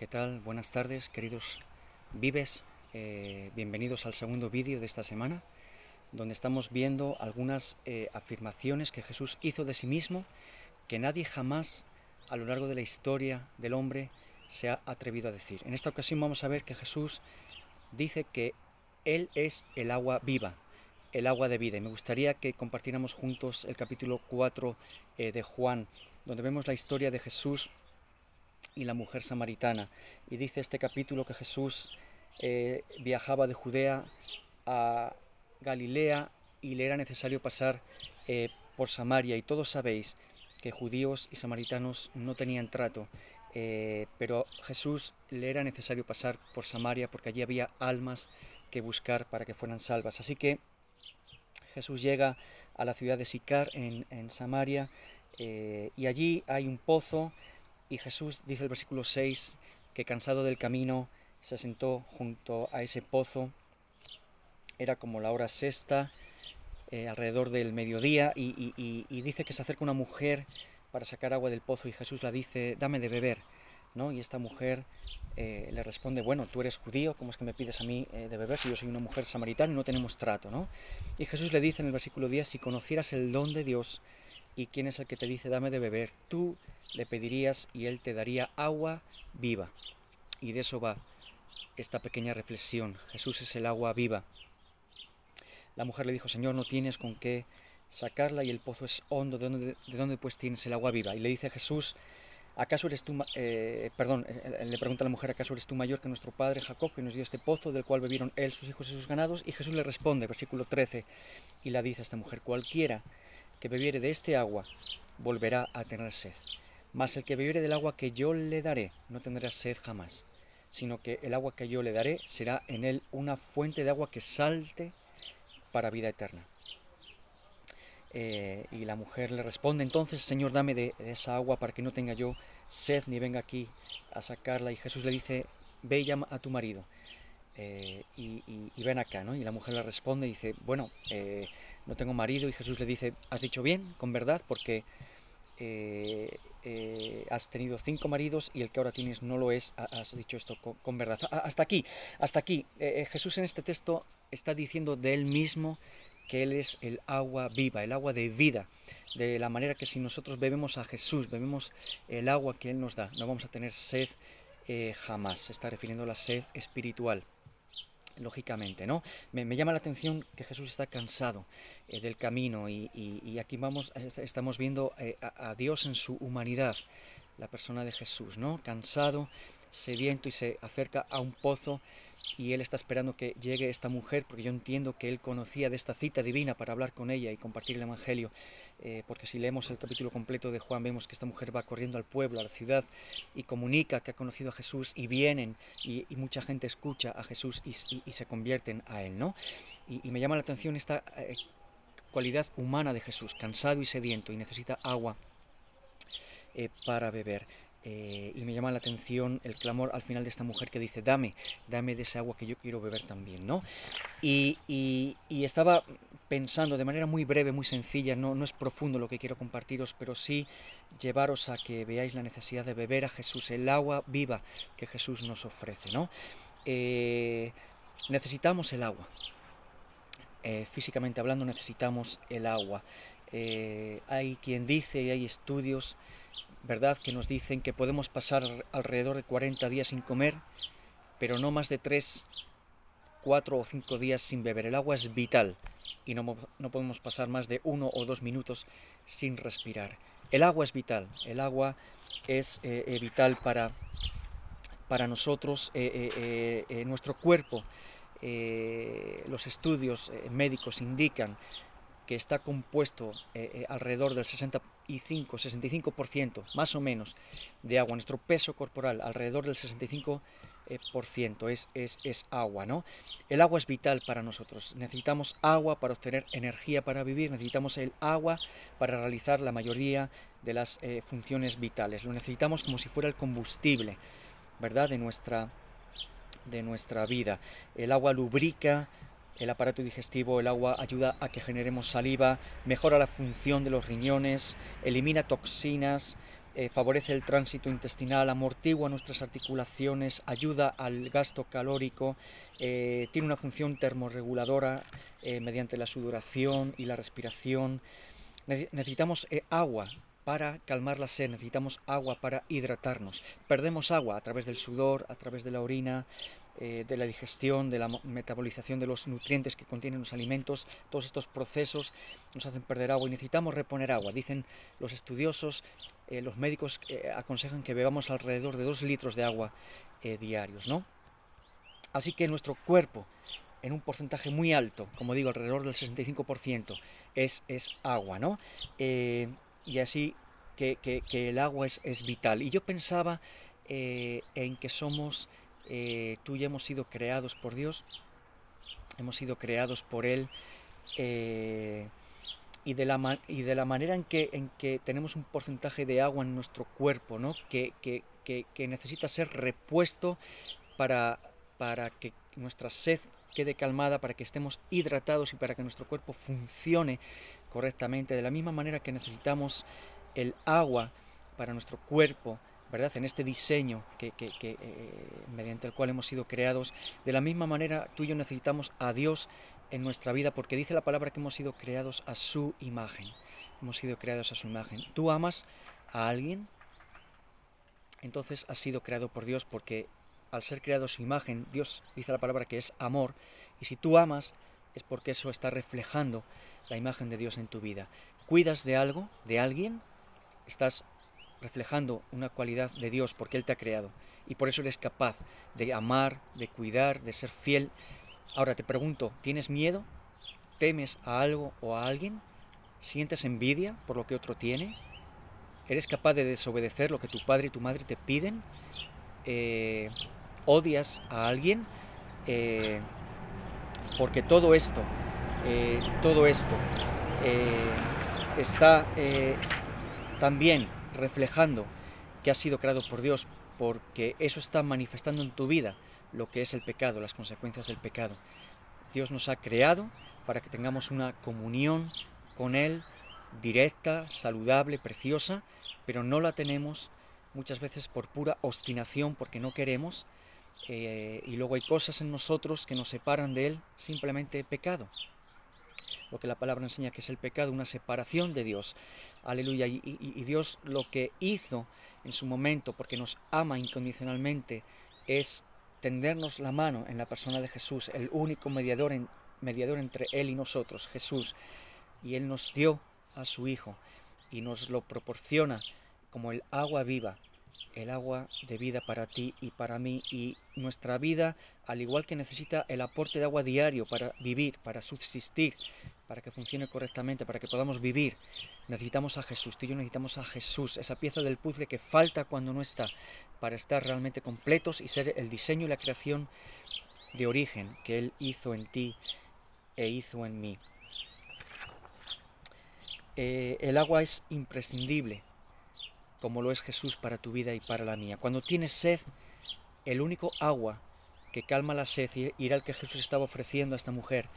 ¿Qué tal? Buenas tardes, queridos Vives. Bienvenidos al segundo vídeo de esta semana, donde estamos viendo algunas afirmaciones que Jesús hizo de sí mismo, que nadie jamás a lo largo de la historia del hombre se ha atrevido a decir. En esta ocasión vamos a ver que Jesús dice que Él es el agua viva, el agua de vida. Y me gustaría que compartiéramos juntos el capítulo 4 de Juan, donde vemos la historia de Jesús y la mujer samaritana. Y dice este capítulo que Jesús viajaba de Judea a Galilea y le era necesario pasar por Samaria. Y todos sabéis que judíos y samaritanos no tenían trato, pero Jesús le era necesario pasar por Samaria porque allí había almas que buscar para que fueran salvas. Así que Jesús llega a la ciudad de Sicar en Samaria, y allí hay un pozo. Y Jesús, dice el versículo 6, que cansado del camino se sentó junto a ese pozo. Era como la hora sexta, alrededor del mediodía, y dice que se acerca una mujer para sacar agua del pozo y Jesús la dice: dame de beber, ¿no? Y esta mujer le responde: bueno, tú eres judío, ¿cómo es que me pides a mí de beber si yo soy una mujer samaritana y no tenemos trato, ¿no? Y Jesús le dice en el versículo 10: si conocieras el don de Dios y quién es el que te dice dame de beber, tú le pedirías y él te daría agua viva. Y de eso va esta pequeña reflexión. Jesús es el agua viva. La mujer le dijo: Señor, no tienes con qué sacarla y el pozo es hondo, ¿de dónde pues tienes el agua viva? Y le dice Jesús: ¿acaso eres tú, le pregunta a la mujer: ¿acaso eres tú mayor que nuestro padre Jacob, que nos dio este pozo del cual bebieron él, sus hijos y sus ganados? Y Jesús le responde, versículo 13, y la dice a esta mujer: cualquiera que bebiere de este agua volverá a tener sed, mas el que bebiere del agua que yo le daré no tendrá sed jamás, sino que el agua que yo le daré será en él una fuente de agua que salte para vida eterna. Y la mujer le responde entonces: Señor, dame de esa agua para que no tenga yo sed ni venga aquí a sacarla. Y Jesús le dice: ve y llama a tu marido y ven acá, ¿no? Y la mujer le responde y dice: bueno, no tengo marido. Y Jesús le dice: has dicho bien, con verdad, porque has tenido 5 maridos y el que ahora tienes no lo es. Has dicho esto con verdad. Hasta aquí. Jesús en este texto está diciendo de él mismo que él es el agua viva, el agua de vida, de la manera que si nosotros bebemos a Jesús, bebemos el agua que él nos da, no vamos a tener sed jamás. Se está refiriendo a la sed espiritual, lógicamente, ¿no? Me llama la atención que Jesús está cansado del camino, y aquí estamos viendo a Dios en su humanidad, la persona de Jesús, ¿no? Cansado, sediento, y se acerca a un pozo y él está esperando que llegue esta mujer, porque yo entiendo que él conocía de esta cita divina para hablar con ella y compartir el Evangelio, porque si leemos el capítulo completo de Juan vemos que esta mujer va corriendo al pueblo, a la ciudad, y comunica que ha conocido a Jesús, y vienen y mucha gente escucha a Jesús y se convierten a él, ¿no? Y me llama la atención esta cualidad humana de Jesús, cansado y sediento, y necesita agua para beber. Y me llama la atención el clamor al final de esta mujer que dice: dame de esa agua que yo quiero beber también, ¿no? Y estaba pensando de manera muy breve, muy sencilla, no es profundo lo que quiero compartiros, pero sí llevaros a que veáis la necesidad de beber a Jesús, el agua viva que Jesús nos ofrece, ¿no? Necesitamos el agua. Físicamente hablando necesitamos el agua. Hay quien dice, y hay estudios, ¿verdad?, que nos dicen que podemos pasar alrededor de 40 días sin comer, pero no más de 3, 4 o 5 días sin beber. El agua es vital y no podemos pasar más de 1 o 2 minutos sin respirar. El agua es vital, el agua es vital para nosotros, nuestro cuerpo. Los estudios médicos indican que está compuesto alrededor del 65% más o menos de agua. Nuestro peso corporal, alrededor del 65% es agua, ¿no? El agua es vital para nosotros. Necesitamos agua para obtener energía para vivir, necesitamos el agua para realizar la mayoría de las funciones vitales. Lo necesitamos como si fuera el combustible, ¿verdad?, de nuestra vida. El agua lubrica el aparato digestivo, el agua ayuda a que generemos saliva, mejora la función de los riñones, elimina toxinas, favorece el tránsito intestinal, amortigua nuestras articulaciones, ayuda al gasto calórico, tiene una función termorreguladora mediante la sudoración y la respiración. Necesitamos agua para calmar la sed, necesitamos agua para hidratarnos. Perdemos agua a través del sudor, a través de la orina, de la digestión, de la metabolización de los nutrientes que contienen los alimentos. Todos estos procesos nos hacen perder agua y necesitamos reponer agua. Dicen los estudiosos, los médicos aconsejan que bebamos alrededor de 2 litros de agua diarios, ¿no? Así que nuestro cuerpo, en un porcentaje muy alto, como digo, alrededor del 65%, es agua, ¿no? Y así que el agua es vital. Y yo pensaba en que somos, tú y yo hemos sido creados por Dios, hemos sido creados por Él, y de la manera en que tenemos un porcentaje de agua en nuestro cuerpo, ¿no? que necesita ser repuesto para que nuestra sed quede calmada, para que estemos hidratados y para que nuestro cuerpo funcione correctamente, de la misma manera que necesitamos el agua para nuestro cuerpo, ¿verdad? En este diseño mediante el cual hemos sido creados, de la misma manera tú y yo necesitamos a Dios en nuestra vida, porque dice la palabra que hemos sido creados a su imagen. Hemos sido creados a su imagen. ¿Tú amas a alguien? Entonces has sido creado por Dios, porque al ser creado a su imagen, Dios dice la palabra que es amor, y si tú amas es porque eso está reflejando la imagen de Dios en tu vida. ¿Cuidas de algo, de alguien? Estás reflejando una cualidad de Dios porque Él te ha creado, y por eso eres capaz de amar, de cuidar, de ser fiel. Ahora te pregunto, ¿tienes miedo? ¿Temes a algo o a alguien? ¿Sientes envidia por lo que otro tiene? ¿Eres capaz de desobedecer lo que tu padre y tu madre te piden? ¿Odias a alguien? Porque todo esto está también reflejando que has sido creado por Dios, porque eso está manifestando en tu vida lo que es el pecado, las consecuencias del pecado. Dios nos ha creado para que tengamos una comunión con Él directa, saludable, preciosa, pero no la tenemos muchas veces por pura obstinación, porque no queremos, y luego hay cosas en nosotros que nos separan de Él, simplemente pecado. Lo que la palabra enseña que es el pecado, una separación de Dios. Aleluya. Y Dios lo que hizo en su momento, porque nos ama incondicionalmente, es tendernos la mano en la persona de Jesús, el único mediador entre Él y nosotros, Jesús. Y Él nos dio a su Hijo y nos lo proporciona como el agua viva, el agua de vida para ti y para mí. Y nuestra vida, al igual que necesita el aporte de agua diario para vivir, para subsistir, para que funcione correctamente, para que podamos vivir, necesitamos a Jesús. Tú y yo necesitamos a Jesús, esa pieza del puzzle que falta cuando no está, para estar realmente completos y ser el diseño y la creación de origen que Él hizo en ti e hizo en mí. El agua es imprescindible, como lo es Jesús para tu vida y para la mía. Cuando tienes sed, el único agua que calma la sed y era el que Jesús estaba ofreciendo a esta mujer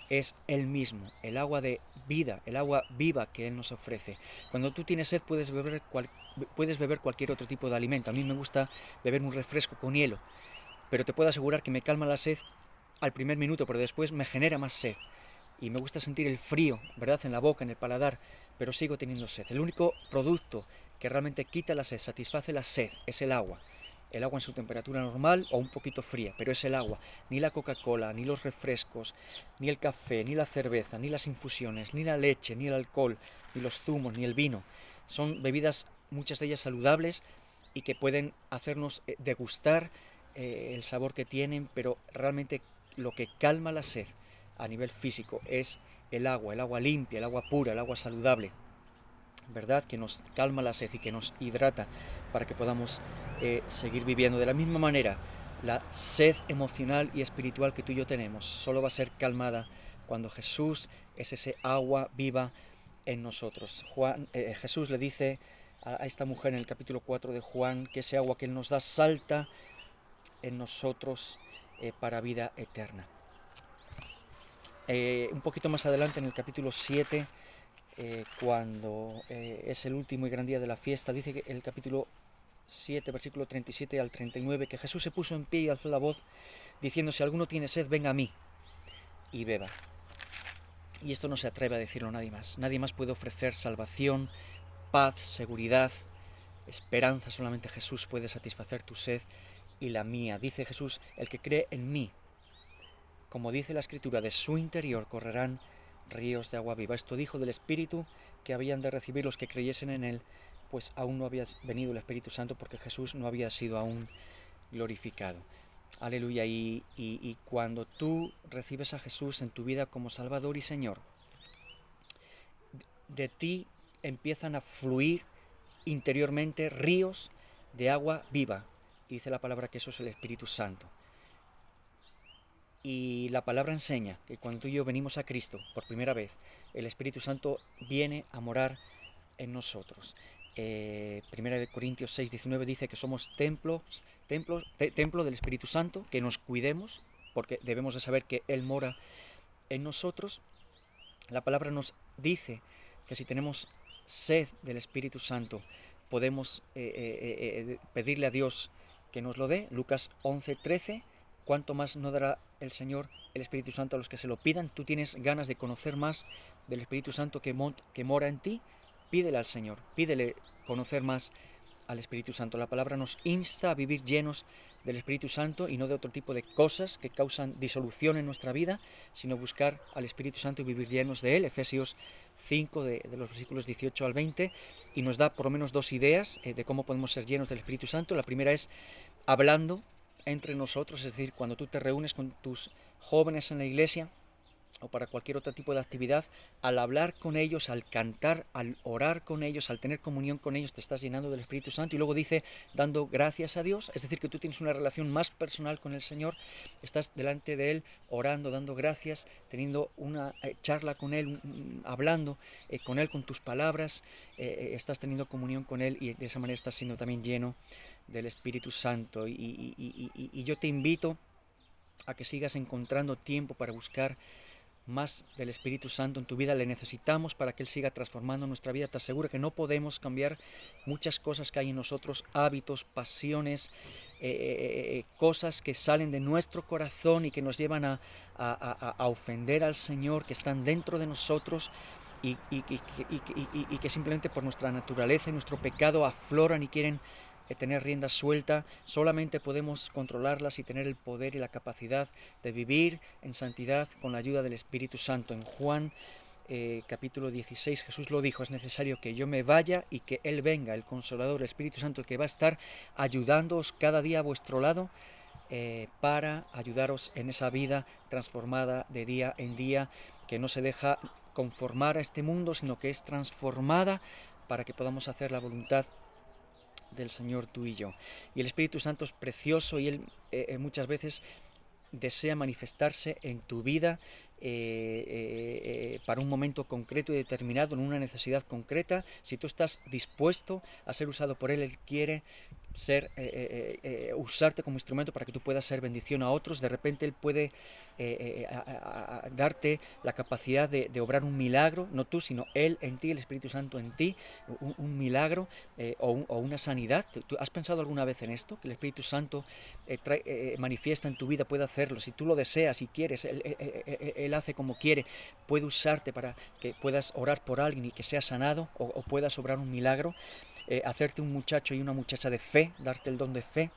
es Él mismo, el agua de vida, el agua viva que Él nos ofrece. Cuando tú tienes sed puedes beber cualquier otro tipo de alimento. A mí me gusta beber un refresco con hielo, pero te puedo asegurar que me calma la sed al primer minuto, pero después me genera más sed. Y me gusta sentir el frío, ¿verdad?, en la boca, en el paladar, pero sigo teniendo sed. El único producto que realmente quita la sed, satisface la sed, es el agua. El agua en su temperatura normal o un poquito fría, pero es el agua. Ni la Coca-Cola, ni los refrescos, ni el café, ni la cerveza, ni las infusiones, ni la leche, ni el alcohol, ni los zumos, ni el vino. Son bebidas, muchas de ellas saludables, y que pueden hacernos degustar el sabor que tienen, pero realmente lo que calma la sed a nivel físico es el agua limpia, el agua pura, el agua saludable, ¿verdad?, que nos calma la sed y que nos hidrata para que podamos seguir viviendo. De la misma manera, la sed emocional y espiritual que tú y yo tenemos solo va a ser calmada cuando Jesús es ese agua viva en nosotros. Jesús le dice a esta mujer en el capítulo 4 de Juan que ese agua que Él nos da salta en nosotros para vida eterna. Un poquito más adelante, en el capítulo 7, cuando es el último y gran día de la fiesta. Dice que el capítulo 7, versículo 37 al 39, que Jesús se puso en pie y alzó la voz, diciendo: si alguno tiene sed, venga a mí y beba. Y esto no se atreve a decirlo nadie más. Nadie más puede ofrecer salvación, paz, seguridad, esperanza. Solamente Jesús puede satisfacer tu sed y la mía. Dice Jesús: el que cree en mí, como dice la Escritura, de su interior correrán ríos de agua viva. Esto dijo del Espíritu que habían de recibir los que creyesen en él, pues aún no había venido el Espíritu Santo, porque Jesús no había sido aún glorificado. Aleluya. Y cuando tú recibes a Jesús en tu vida como Salvador y Señor, de ti empiezan a fluir interiormente ríos de agua viva. Y dice la palabra que eso es el Espíritu Santo. Y la palabra enseña que cuando tú y yo venimos a Cristo por primera vez, el Espíritu Santo viene a morar en nosotros. Primera de Corintios 6:19 dice que somos templo del Espíritu Santo, que nos cuidemos, porque debemos de saber que Él mora en nosotros. La palabra nos dice que si tenemos sed del Espíritu Santo, podemos pedirle a Dios que nos lo dé. Lucas 11:13, ¿cuánto más no dará el Señor el Espíritu Santo a los que se lo pidan? Tú tienes ganas de conocer más del Espíritu Santo que mora en ti, pídele al Señor, pídele conocer más al Espíritu Santo. La palabra nos insta a vivir llenos del Espíritu Santo y no de otro tipo de cosas que causan disolución en nuestra vida, sino buscar al Espíritu Santo y vivir llenos de Él. Efesios 5, de los versículos 18 al 20, y nos da por lo menos dos ideas de cómo podemos ser llenos del Espíritu Santo. La primera es hablando entre nosotros, es decir, cuando tú te reúnes con tus jóvenes en la iglesia o para cualquier otro tipo de actividad, al hablar con ellos, al cantar, al orar con ellos, al tener comunión con ellos, te estás llenando del Espíritu Santo. Y luego dice, dando gracias a Dios, es decir, que tú tienes una relación más personal con el Señor, estás delante de Él, orando, dando gracias, teniendo una charla con Él, hablando con Él con tus palabras, estás teniendo comunión con Él y de esa manera estás siendo también lleno del Espíritu Santo. Y yo te invito a que sigas encontrando tiempo para buscar más del Espíritu Santo en tu vida. Le necesitamos para que Él siga transformando nuestra vida. Te aseguro que no podemos cambiar muchas cosas que hay en nosotros, hábitos, pasiones, cosas que salen de nuestro corazón y que nos llevan a ofender al Señor, que están dentro de nosotros y que simplemente por nuestra naturaleza y nuestro pecado afloran y quieren tener rienda suelta. Solamente podemos controlarlas y tener el poder y la capacidad de vivir en santidad con la ayuda del Espíritu Santo. En Juan capítulo 16 Jesús lo dijo: es necesario que yo me vaya y que Él venga, el Consolador, el Espíritu Santo, el que va a estar ayudándoos cada día a vuestro lado para ayudaros en esa vida transformada de día en día, que no se deja conformar a este mundo, sino que es transformada para que podamos hacer la voluntad del Señor, tú y yo. Y el Espíritu Santo es precioso y Él muchas veces desea manifestarse en tu vida para un momento concreto y determinado, en una necesidad concreta. Si tú estás dispuesto a ser usado por Él, Él quiere usarte como instrumento para que tú puedas ser bendición a otros. De repente Él puede darte la capacidad de obrar un milagro, no tú, sino Él en ti, el Espíritu Santo en ti, un milagro o una sanidad. ¿Tú has pensado alguna vez en esto? Que el Espíritu Santo manifiesta en tu vida, puede hacerlo. Si tú lo deseas y quieres, Él hace como quiere, puede usarte para que puedas orar por alguien y que sea sanado, o puedas obrar un milagro, hacerte un muchacho y una muchacha de fe, darte el don de fe,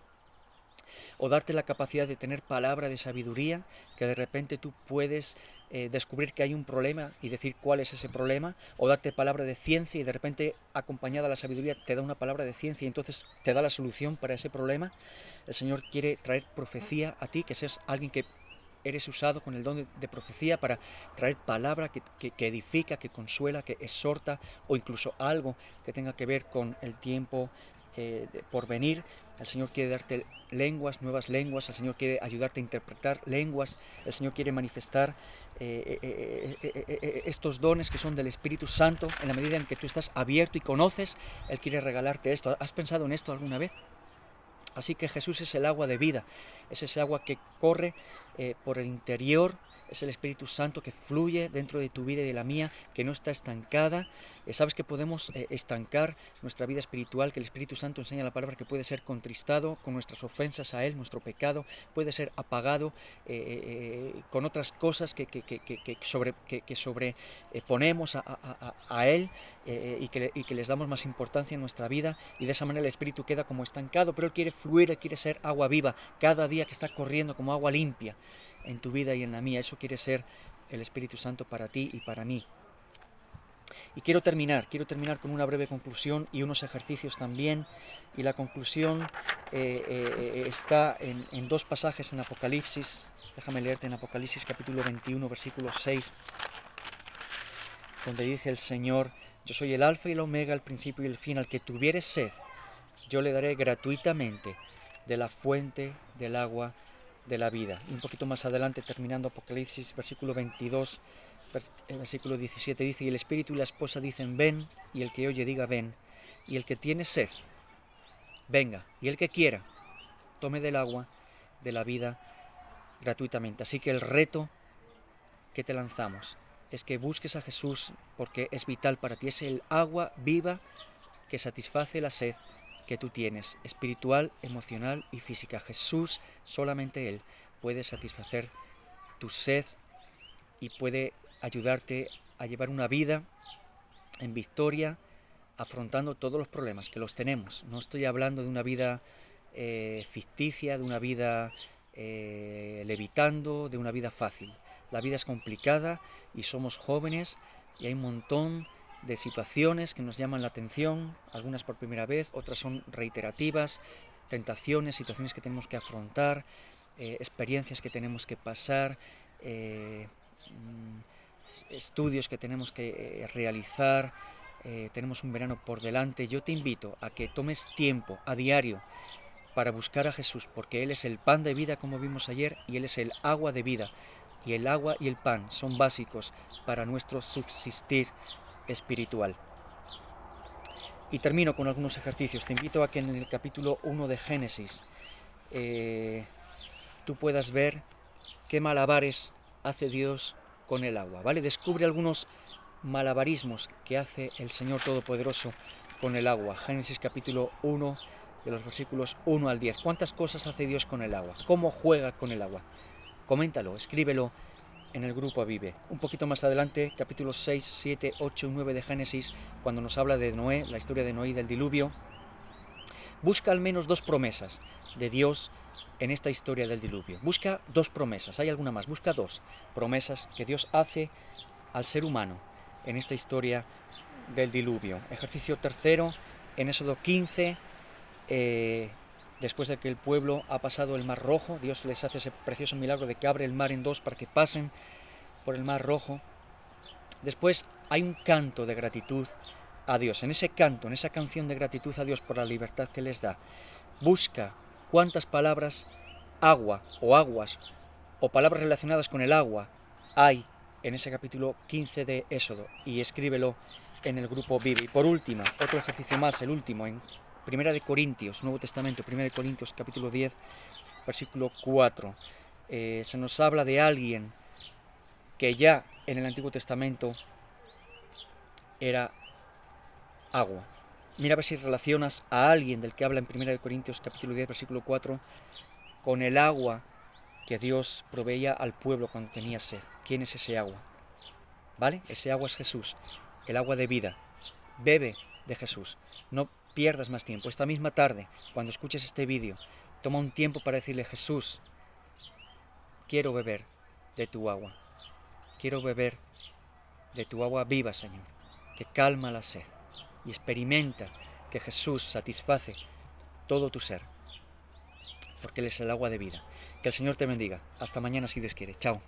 o darte la capacidad de tener palabra de sabiduría, que de repente tú puedes descubrir que hay un problema y decir cuál es ese problema, o darte palabra de ciencia y de repente acompañada a la sabiduría te da una palabra de ciencia y entonces te da la solución para ese problema. El Señor quiere traer profecía a ti, que seas alguien que eres usado con el don de profecía para traer palabra que edifica, que consuela, que exhorta, o incluso algo que tenga que ver con el tiempo por venir. El Señor quiere darte lenguas, nuevas lenguas. El Señor quiere ayudarte a interpretar lenguas. El Señor quiere manifestar estos dones que son del Espíritu Santo. En la medida en que tú estás abierto y conoces, Él quiere regalarte esto. ¿Has pensado en esto alguna vez? Así que Jesús es el agua de vida, es ese agua que corre por el interior, es el Espíritu Santo que fluye dentro de tu vida y de la mía, que no está estancada. Sabes que podemos estancar nuestra vida espiritual, que el Espíritu Santo enseña la palabra que puede ser contristado con nuestras ofensas a Él, nuestro pecado, puede ser apagado con otras cosas que sobreponemos a Él y que les damos más importancia en nuestra vida, y de esa manera el Espíritu queda como estancado, pero Él quiere fluir, Él quiere ser agua viva, cada día que está corriendo como agua limpia en tu vida y en la mía. Eso quiere ser el Espíritu Santo para ti y para mí. Y quiero terminar con una breve conclusión y unos ejercicios también. Y la conclusión está en dos pasajes en Apocalipsis. Déjame leerte en Apocalipsis capítulo 21, versículo 6, donde dice el Señor: yo soy el alfa y el omega, el principio y el fin. Al que tuviere sed, yo le daré gratuitamente de la fuente del agua de la vida. Y un poquito más adelante, terminando Apocalipsis, versículo 22, versículo 17, dice: y el Espíritu y la esposa dicen, ven, y el que oye diga, ven, y el que tiene sed, venga, y el que quiera, tome del agua de la vida gratuitamente. Así que el reto que te lanzamos es que busques a Jesús, porque es vital para ti, es el agua viva que satisface la sed que tú tienes, espiritual, emocional y física. Jesús, solamente Él, puede satisfacer tu sed y puede ayudarte a llevar una vida en victoria, afrontando todos los problemas, que los tenemos. No estoy hablando de una vida ficticia, de una vida levitando, de una vida fácil. La vida es complicada y somos jóvenes y hay un montón de situaciones que nos llaman la atención, algunas por primera vez, otras son reiterativas, tentaciones, situaciones que tenemos que afrontar, experiencias que tenemos que pasar, estudios que tenemos que realizar, tenemos un verano por delante. Yo te invito a que tomes tiempo a diario para buscar a Jesús, porque Él es el pan de vida, como vimos ayer, y Él es el agua de vida, y el agua y el pan son básicos para nuestro subsistir espiritual. Y termino con algunos ejercicios. Te invito a que en el capítulo 1 de Génesis tú puedas ver qué malabares hace Dios con el agua, ¿vale? Descubre algunos malabarismos que hace el Señor Todopoderoso con el agua. Génesis capítulo 1, de los versículos 1 al 10. ¿Cuántas cosas hace Dios con el agua? ¿Cómo juega con el agua? Coméntalo, escríbelo en el grupo Vive. Un poquito más adelante, capítulos 6, 7, 8 y 9 de Génesis, cuando nos habla de Noé, la historia de Noé y del diluvio, busca al menos dos promesas de Dios en esta historia del diluvio. Busca dos promesas, hay alguna más, busca dos promesas que Dios hace al ser humano en esta historia del diluvio. Ejercicio tercero, en Éxodo 15, después de que el pueblo ha pasado el Mar Rojo, Dios les hace ese precioso milagro de que abre el mar en dos para que pasen por el Mar Rojo. Después hay un canto de gratitud a Dios. En ese canto, en esa canción de gratitud a Dios por la libertad que les da, busca cuántas palabras agua o aguas o palabras relacionadas con el agua hay en ese capítulo 15 de Éxodo y escríbelo en el grupo Vive. Y por último, otro ejercicio más, el último, en Primera de Corintios, Nuevo Testamento, Primera de Corintios, capítulo 10, versículo 4. Se nos habla de alguien que ya en el Antiguo Testamento era agua. Mira a ver si relacionas a alguien del que habla en Primera de Corintios, capítulo 10, versículo 4, con el agua que Dios proveía al pueblo cuando tenía sed. ¿Quién es ese agua? ¿Vale? Ese agua es Jesús, el agua de vida. Bebe de Jesús. No pierdas más tiempo. Esta misma tarde, cuando escuches este vídeo, toma un tiempo para decirle: Jesús, quiero beber de tu agua. Quiero beber de tu agua viva, Señor, que calma la sed. Y experimenta que Jesús satisface todo tu ser, porque Él es el agua de vida. Que el Señor te bendiga. Hasta mañana si Dios quiere. Chao.